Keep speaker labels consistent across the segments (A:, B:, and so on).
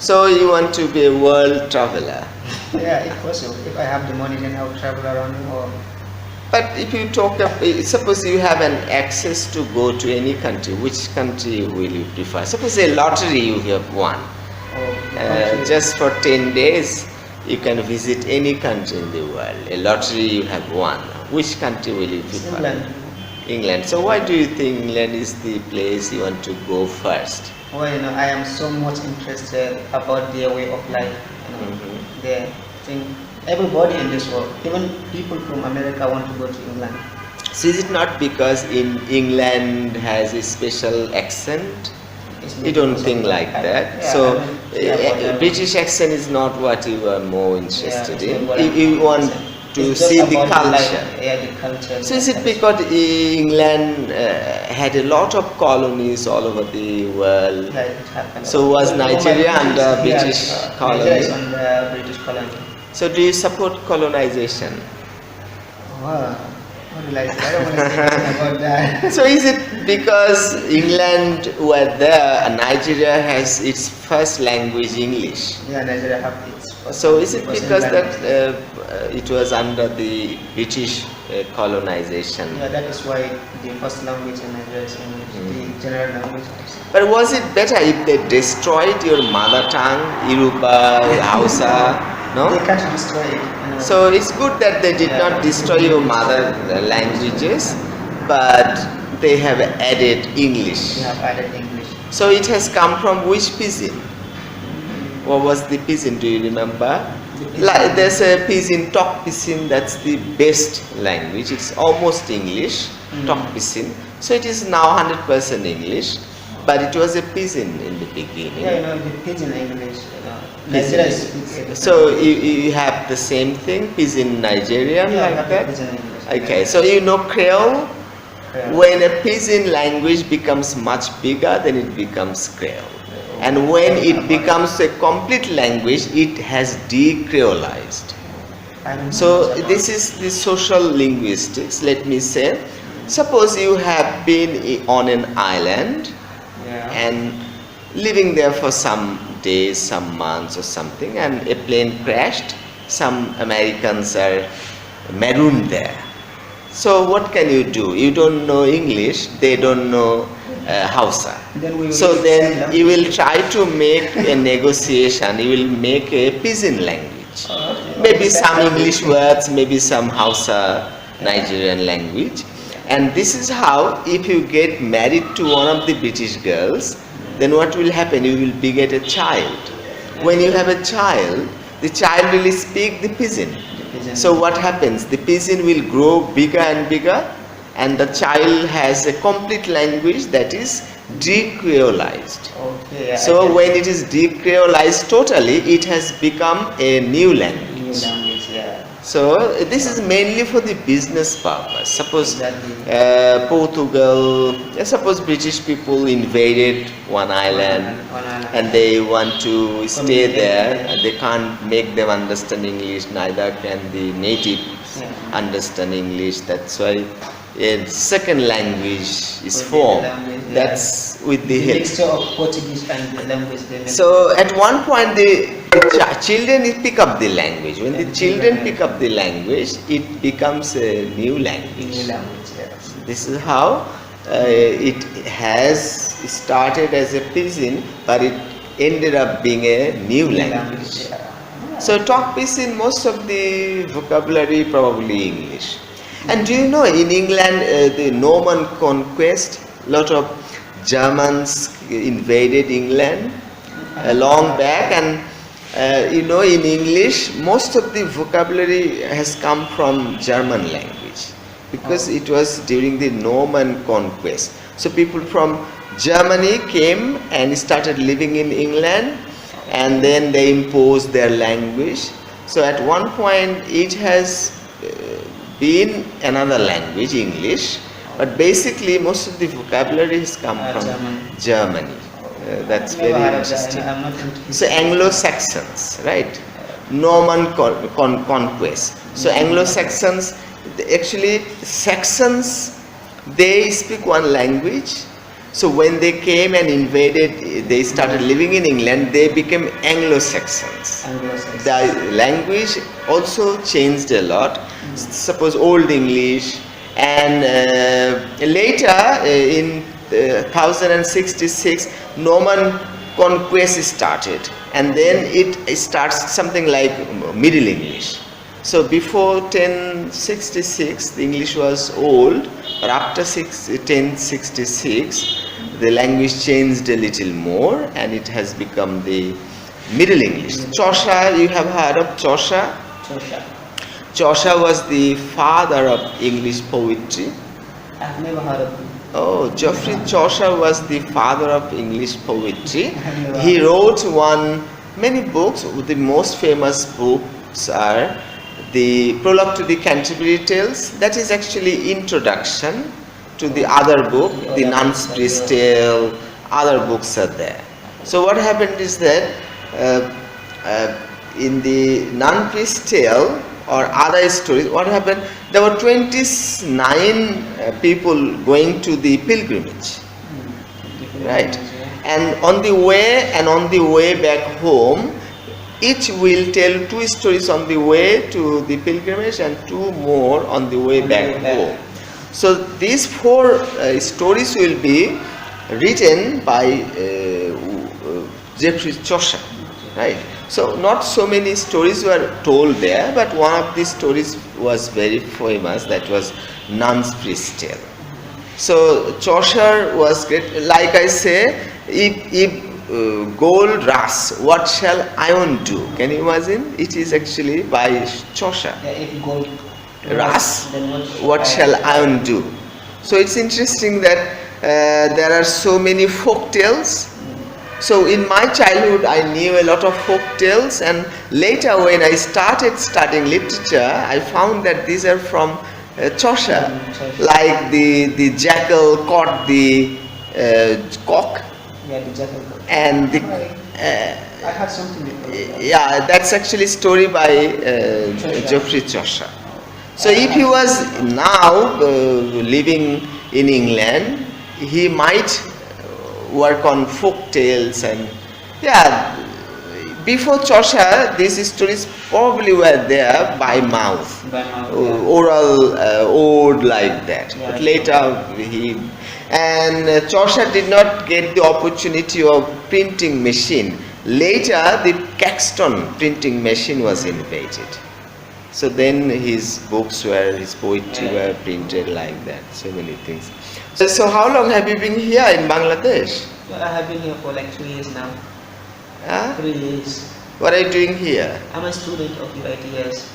A: So you want to be a world traveler?
B: Yeah, if possible. If I have the money, then I'll travel around the world.
A: But if you talk about, suppose you have an access to go to any country, which country will you prefer? Suppose a lottery you have won. Just for 10 days, you can visit any country in the world. A lottery you have won. Which country will you prefer?
B: England.
A: England. So why do you think England is the place you want to go first?
B: Well, I am so much interested about their way of life. Their thing. Everybody in this world, even people from America, want to go to England.
A: So is it not because in England has a special accent? You don't think like that.
B: Yeah,
A: So British accent is not what you are more interested in. You want to see the culture.
B: The culture.
A: So is it because England had a lot of colonies all over the world?
B: Yeah, it happened.
A: So was Nigeria under British colony?
B: Nigeria is under British colony.
A: So do you support colonization?
B: Wow. I don't want to say anything about that.
A: So is it because England were there and Nigeria has its first language English?
B: Yeah, Nigeria have its first.
A: So is it because that it was under the British colonization?
B: Yeah, that is why the first language in Nigeria is English, the general language.
A: But was it better if they destroyed your mother tongue, Yoruba, Hausa? No?
B: They can't destroy it.
A: So it's good that they did not destroy your mother languages, but they have added English.
B: They have added English.
A: So it has come from which pidgin? What was the pidgin? Do you remember? Like there's a pidgin, talk pidgin, that's the best language. It's almost English, talk pidgin. So it is now 100% English, but it was a pidgin in the beginning.
B: Yeah, the pidgin English.
A: Nigeria so you have the same thing, pidgin Nigerian, like that? Okay, so you know creole? When a pidgin language becomes much bigger, then it becomes creole. And when it becomes a complete language, it has decreolized. So this is the social linguistics, let me say. Suppose you have been on an island and living there for some days, some months or something, and a plane crashed. Some Americans are marooned there. So what can you do? You don't know English, they don't know Hausa. So then you will try to make a negotiation, you will make a pidgin language. Maybe some English words, maybe some Hausa Nigerian language. And this is how, if you get married to one of the British girls, then what will happen? You will beget a child. When you have a child, the child will speak the pidgin. So what happens? The pidgin will grow bigger and bigger, and the child has a complete language that is decreolized. So when it is decreolized totally, it has become a new language. So this is mainly for the business purpose. Suppose Portugal, suppose British people invaded one island and they want to stay there. They can't make them understand English, neither can the natives understand English. That's why a second language is formed. That's with the help.
B: Mixture of Portuguese and the language.
A: So at one point the children pick up the language. When the children pick up the language, it becomes a new language. This is how it has started as a pidgin, but it ended up being a new language. So talk pidgin, most of the vocabulary probably English. And do you know in England the Norman conquest, a lot of Germans invaded England long back, and in English most of the vocabulary has come from German language because it was during the Norman conquest. So people from Germany came and started living in England, and then they imposed their language. So at one point it has been another language, English, but basically most of the vocabulary has come from Germany. That's very interesting. So Anglo-Saxons, right? Norman conquest. So Anglo-Saxons, actually Saxons, they speak one language, So when they came and invaded, they started living in England, they became Anglo-Saxons. The language also changed a lot. Suppose Old English, and later in 1066 Norman conquest started, and then it starts something like Middle English. So before 1066 the English was old, but after 1066 the language changed a little more and it has become the Middle English. Chaucer, you have heard of Chaucer? Chaucer was the father of English poetry.
B: I've never heard of him.
A: Oh, Geoffrey Chaucer was the father of English poetry. He wrote many books. The most famous books are the Prologue to the Canterbury Tales. That is actually introduction to the other book, the Nun's Priest's Tale. Other books are there. So what happened is that in the Nun's Priest's Tale or other stories, what happened? There were 29 people going to the pilgrimage, right? And on the way back home, each will tell 2 stories on the way to the pilgrimage and 2 more on the way back home. So these 4 stories will be written by Geoffrey Chaucer, right? So not so many stories were told there, but one of these stories was very famous. That was Nun's Priest's Tale. So Chaucer was great. Like I say, if gold rust, what shall iron do? Can you imagine? It is actually by Chaucer.
B: Yeah, if gold
A: rust, what shall iron do? So it's interesting that there are so many folk tales. So in my childhood I knew a lot of folk tales, and later when I started studying literature I found that these are from Chaucer, like the jackal caught the cock.
B: Yeah, the jackal.
A: And the
B: I had something before.
A: Yeah, that's actually a story by Geoffrey Chaucer. So if he was now living in England, he might work on folk tales, and before Chaucer these stories probably were there by mouth, oral ode like that. But later Chaucer did not get the opportunity of printing machine. Later the Caxton printing machine was invented. So then his poetry were printed like that. So many things. So how long have you been here in Bangladesh?
B: I have been here for like 3 years now. 3 years.
A: What are you doing here?
B: I'm a student of UITS.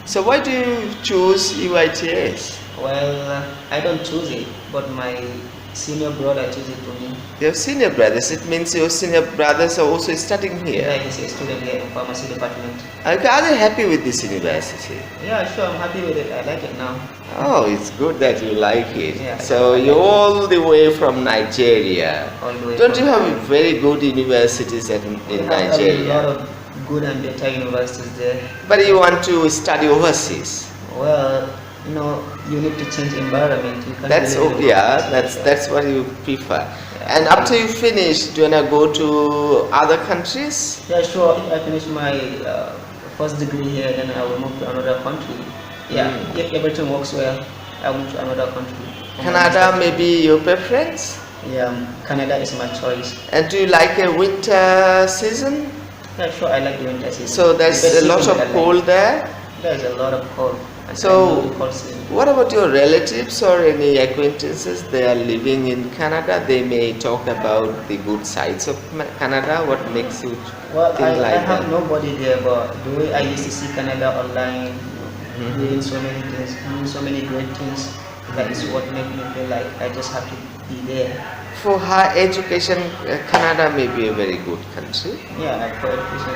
A: So why do you choose UITS?
B: Well, I don't choose it, but my senior brother chose it for me.
A: Your senior brothers, it means your senior brothers are also studying here?
B: Yeah, he's a student here in pharmacy department.
A: Okay, are they happy with this university?
B: Yeah, sure, I'm happy with it. I like it now.
A: Oh, it's good that you like it.
B: Yeah,
A: so you're all the way from Nigeria. Don't you have very good universities in Nigeria?
B: We have a lot of good and better universities there.
A: But you want to study overseas?
B: Well, you need to change environment. You can't
A: that's what you prefer. Yeah. And after you finish, do you wanna go to other countries?
B: Yeah, sure. If I finish my first degree here, then I will move to another country. Yeah, if everything works well, I'll move to another country.
A: Canada may be your preference?
B: Yeah, Canada is my choice.
A: And do you like a winter season?
B: Yeah, sure, I like the winter season.
A: So there's a lot of cold there?
B: There's a lot of cold.
A: So, what about your relatives or any acquaintances? They are living in Canada. They may talk about the good sides of Canada. What makes you think
B: I
A: like
B: have
A: that?
B: nobody there, but the way I used to see Canada online, doing so many things, doing so many great things, that is what made me feel like I just have to be there.
A: For higher education, Canada may be a very good country.
B: Yeah, for education,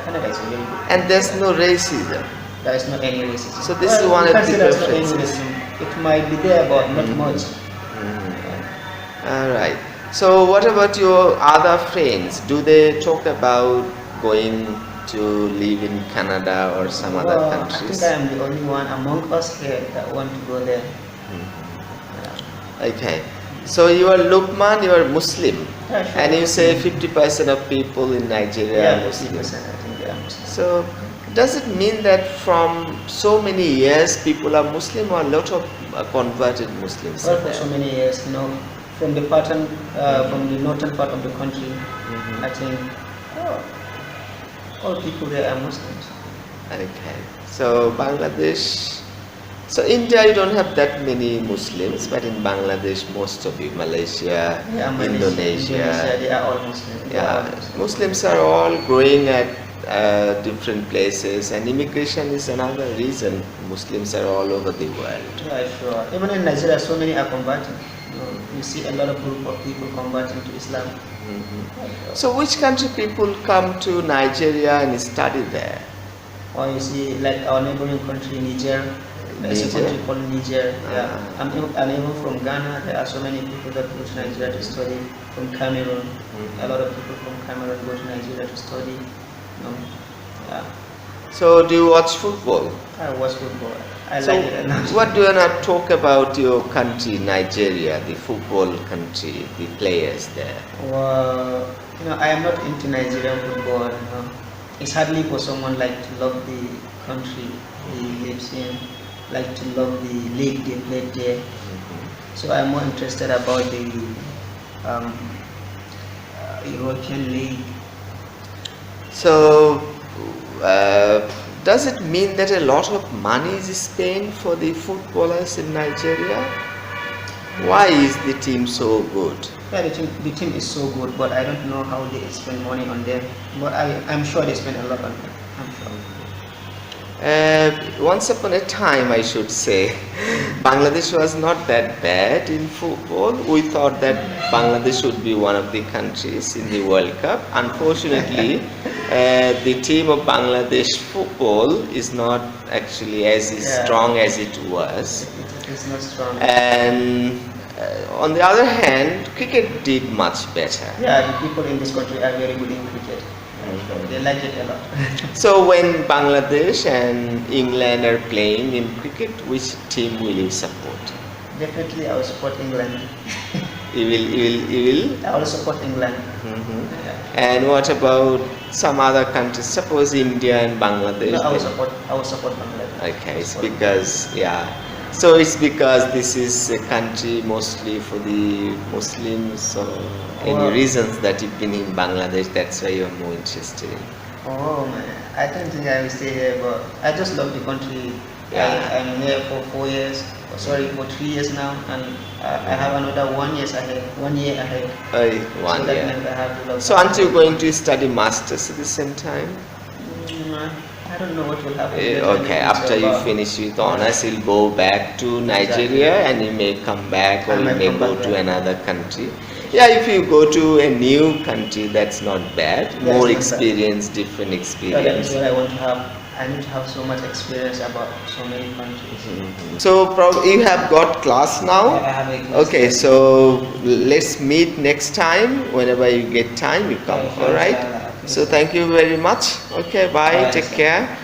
B: Canada is a very good country.
A: And there's no racism.
B: There is not any racism.
A: So this is one of the
B: preferences. It might be there, but not much.
A: All right. So what about your other friends? Do they talk about going to live in Canada or some other countries?
B: I think I am the only one among us here that want to go there.
A: Okay. So you are Lukman, you are Muslim,
B: Yeah, sure.
A: and you say 50% of people in Nigeria are
B: Yeah,
A: Muslim.
B: 50%, I think they are Muslim.
A: So does it mean that from so many years people are Muslim, or a lot of converted Muslims?
B: Well,
A: are
B: for
A: there?
B: so many years, from the pattern, from the northern part of the country, I think all people there are Muslims.
A: Okay. So Bangladesh. So India, you don't have that many Muslims, but in Bangladesh, most of you, Malaysia,
B: Yeah, Indonesia, they are all Muslims. They are all
A: yeah,
B: Muslims.
A: Muslims are all growing at different places, and immigration is another reason. Muslims are all over the world.
B: Yeah, sure. Even in Nigeria, so many are converting. You see a lot of group of people converting to Islam.
A: So which country people come to Nigeria and study there?
B: Or you see, like our neighboring country, Niger. There's a
A: Niger?
B: country called Niger. Yeah. And even from Ghana, there are so many people that go to Nigeria to study. From Cameroon, a lot of people from Cameroon go to Nigeria to study. Yeah.
A: So do you watch football?
B: I watch football. I
A: So
B: like it a lot.
A: what do you not talk about your country, Nigeria, the football country, the players there?
B: Well, I am not into Nigerian football. It's hardly for someone like to love the country he lives in, like to love the league they played there. So I'm more interested about the European League.
A: So does it mean that a lot of money is spent for the footballers in Nigeria? Why is the team so good?
B: Yeah, the team is so good, but I don't know how they spend money on them. But I'm sure they spend a lot on them. I'm sure.
A: Once upon a time, I should say, Bangladesh was not that bad in football. We thought that Bangladesh would be one of the countries in the World Cup. Unfortunately, the team of Bangladesh football is not actually as strong as it was.
B: It's not strong.
A: And on the other hand, cricket did much better.
B: Yeah, the people in this country are very good in cricket. They like it a lot.
A: So when Bangladesh and England are playing in cricket, which team will you support?
B: Definitely, I will support England.
A: You will?
B: I will support England. Yeah.
A: And what about some other countries? Suppose India and Bangladesh.
B: No, I will support Bangladesh.
A: Okay, it's because So it's because this is a country mostly for the Muslims, or any reasons that you've been in Bangladesh, that's why you're more interested in?
B: Oh man, I don't think I will stay here, but I just love the country.
A: Yeah.
B: I'm here for 4 years, for 3 years now, and I have another 1 year ahead. 1 year ahead.
A: One
B: So that
A: year.
B: means I have to love.
A: So aren't you going to study masters at the same time?
B: I don't know what will happen.
A: Okay, after you finish with honors, you'll go back to Nigeria, and you may come back, or you may go to another country. Yeah, if you go to a new country, that's not bad. More experience, different
B: Yeah,
A: experience.
B: that's what I want to have. I need to have so much experience about so many countries.
A: So probably you have got class now.
B: I have a class.
A: Okay, so let's meet next time. Whenever you get time, you come.
B: Okay,
A: All right.
B: inshallah.
A: So thank you very much. Okay, bye.
B: Bye.
A: Take care.